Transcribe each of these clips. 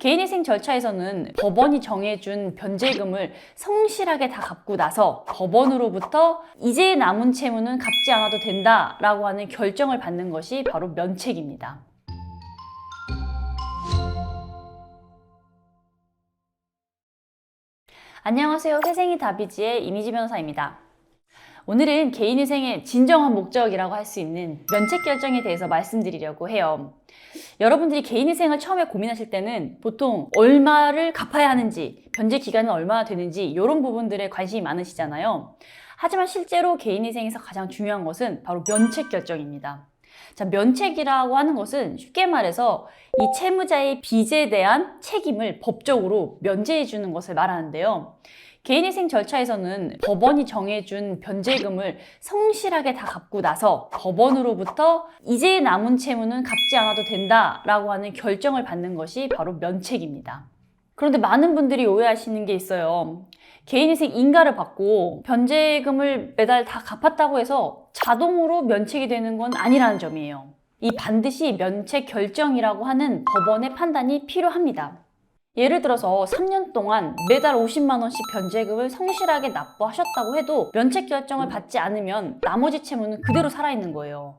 개인회생 절차에서는 법원이 정해준 변제금을 성실하게 다 갚고 나서 법원으로부터 이제 남은 채무는 갚지 않아도 된다라고 하는 결정을 받는 것이 바로 면책입니다. 안녕하세요. 회생이 답이지의 이미지 변호사입니다. 오늘은 개인회생의 진정한 목적이라고 할 수 있는 면책 결정에 대해서 말씀드리려고 해요. 여러분들이 개인회생을 처음에 고민하실 때는 보통 얼마를 갚아야 하는지, 변제 기간은 얼마나 되는지 이런 부분들에 관심이 많으시잖아요. 하지만 실제로 개인회생에서 가장 중요한 것은 바로 면책 결정입니다. 자, 면책이라고 하는 것은 쉽게 말해서 이 채무자의 빚에 대한 책임을 법적으로 면제해 주는 것을 말하는데요. 개인회생 절차에서는 법원이 정해준 변제금을 성실하게 다 갚고 나서 법원으로부터 이제 남은 채무는 갚지 않아도 된다라고 하는 결정을 받는 것이 바로 면책입니다. 그런데 많은 분들이 오해하시는 게 있어요. 개인회생 인가를 받고 변제금을 매달 다 갚았다고 해서 자동으로 면책이 되는 건 아니라는 점이에요. 이 반드시 면책 결정이라고 하는 법원의 판단이 필요합니다. 예를 들어서 3년 동안 매달 50만 원씩 변제금을 성실하게 납부하셨다고 해도 면책 결정을 받지 않으면 나머지 채무는 그대로 살아있는 거예요.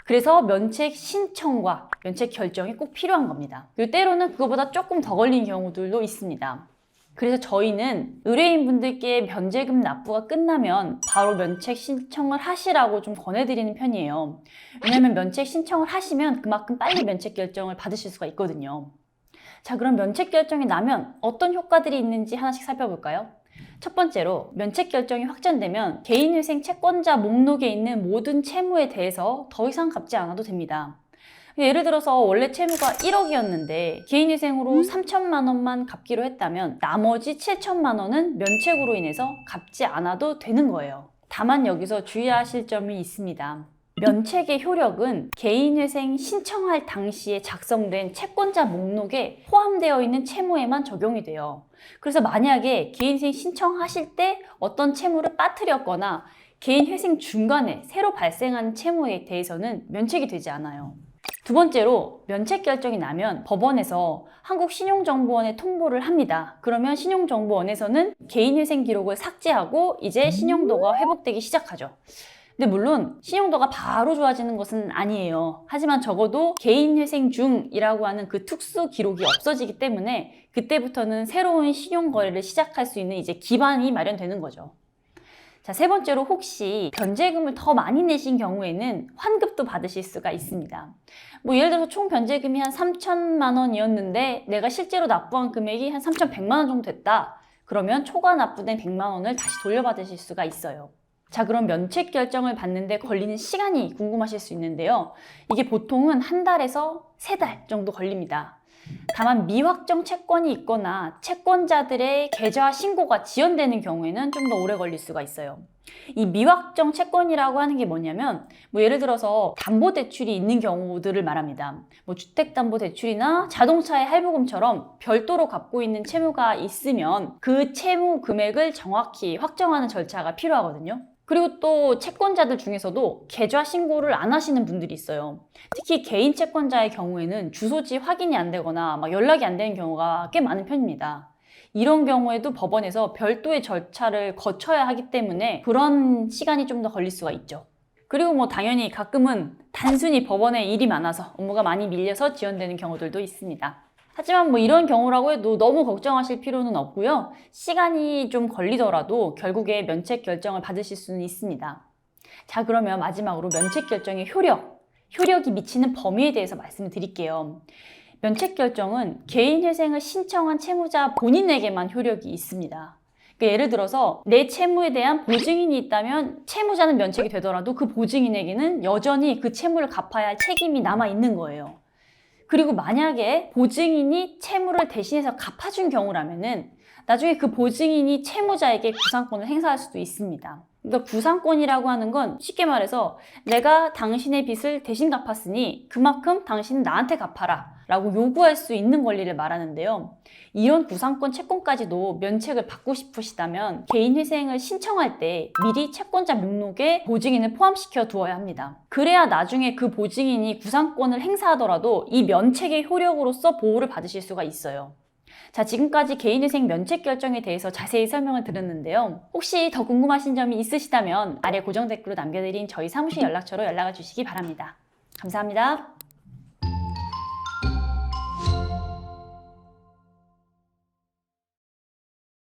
그래서 면책 신청과 면책 결정이 꼭 필요한 겁니다. 그리고 때로는 그거보다 조금 더 걸린 경우들도 있습니다. 그래서 저희는 의뢰인분들께 변제금 납부가 끝나면 바로 면책 신청을 하시라고 좀 권해드리는 편이에요. 왜냐하면 면책 신청을 하시면 그만큼 빨리 면책 결정을 받으실 수가 있거든요. 자, 그럼 면책 결정이 나면 어떤 효과들이 있는지 하나씩 살펴볼까요? 첫 번째로 면책 결정이 확정되면 개인회생 채권자 목록에 있는 모든 채무에 대해서 더 이상 갚지 않아도 됩니다. 예를 들어서 원래 채무가 1억이었는데 개인회생으로 3천만 원만 갚기로 했다면 나머지 7천만 원은 면책으로 인해서 갚지 않아도 되는 거예요. 다만 여기서 주의하실 점이 있습니다. 면책의 효력은 개인회생 신청할 당시에 작성된 채권자 목록에 포함되어 있는 채무에만 적용이 돼요. 그래서 만약에 개인회생 신청하실 때 어떤 채무를 빠뜨렸거나 개인회생 중간에 새로 발생한 채무에 대해서는 면책이 되지 않아요. 두 번째로 면책 결정이 나면 법원에서 한국신용정보원에 통보를 합니다. 그러면 신용정보원에서는 개인회생 기록을 삭제하고 이제 신용도가 회복되기 시작하죠. 근데 물론 신용도가 바로 좋아지는 것은 아니에요. 하지만 적어도 개인회생 중이라고 하는 그 특수 기록이 없어지기 때문에 그때부터는 새로운 신용거래를 시작할 수 있는 이제 기반이 마련되는 거죠. 자, 세 번째로 혹시 변제금을 더 많이 내신 경우에는 환급도 받으실 수가 있습니다. 예를 들어서 총 변제금이 한 3천만 원이었는데 내가 실제로 납부한 금액이 한 3,100만 원 정도 됐다. 그러면 초과 납부된 100만 원을 다시 돌려받으실 수가 있어요. 자, 그럼 면책 결정을 받는데 걸리는 시간이 궁금하실 수 있는데요. 이게 보통은 한 달에서 3달 정도 걸립니다. 다만 미확정 채권이 있거나 채권자들의 계좌 신고가 지연되는 경우에는 좀 더 오래 걸릴 수가 있어요. 이 미확정 채권이라고 하는 게 뭐냐면 예를 들어서 담보대출이 있는 경우들을 말합니다. 주택담보대출이나 자동차의 할부금처럼 별도로 갚고 있는 채무가 있으면 그 채무 금액을 정확히 확정하는 절차가 필요하거든요. 그리고 또 채권자들 중에서도 계좌 신고를 안 하시는 분들이 있어요. 특히 개인 채권자의 경우에는 주소지 확인이 안 되거나 연락이 안 되는 경우가 꽤 많은 편입니다. 이런 경우에도 법원에서 별도의 절차를 거쳐야 하기 때문에 그런 시간이 좀 더 걸릴 수가 있죠. 그리고 당연히 가끔은 단순히 법원에 일이 많아서 업무가 많이 밀려서 지연되는 경우들도 있습니다. 하지만 이런 경우라고 해도 너무 걱정하실 필요는 없고요. 시간이 좀 걸리더라도 결국에 면책 결정을 받으실 수는 있습니다. 자, 그러면 마지막으로 면책 결정의 효력이 미치는 범위에 대해서 말씀을 드릴게요. 면책 결정은 개인회생을 신청한 채무자 본인에게만 효력이 있습니다. 예를 들어서 내 채무에 대한 보증인이 있다면 채무자는 면책이 되더라도 그 보증인에게는 여전히 그 채무를 갚아야 할 책임이 남아 있는 거예요. 그리고 만약에 보증인이 채무를 대신해서 갚아준 경우라면은 나중에 그 보증인이 채무자에게 구상권을 행사할 수도 있습니다. 그러니까 구상권이라고 하는 건 쉽게 말해서 내가 당신의 빚을 대신 갚았으니 그만큼 당신은 나한테 갚아라 라고 요구할 수 있는 권리를 말하는데요. 이런 구상권 채권까지도 면책을 받고 싶으시다면 개인회생을 신청할 때 미리 채권자 목록에 보증인을 포함시켜 두어야 합니다. 그래야 나중에 그 보증인이 구상권을 행사하더라도 이 면책의 효력으로서 보호를 받으실 수가 있어요. 자, 지금까지 개인회생 면책 결정에 대해서 자세히 설명을 드렸는데요. 혹시 더 궁금하신 점이 있으시다면 아래 고정 댓글로 남겨드린 저희 사무실 연락처로 연락을 주시기 바랍니다. 감사합니다.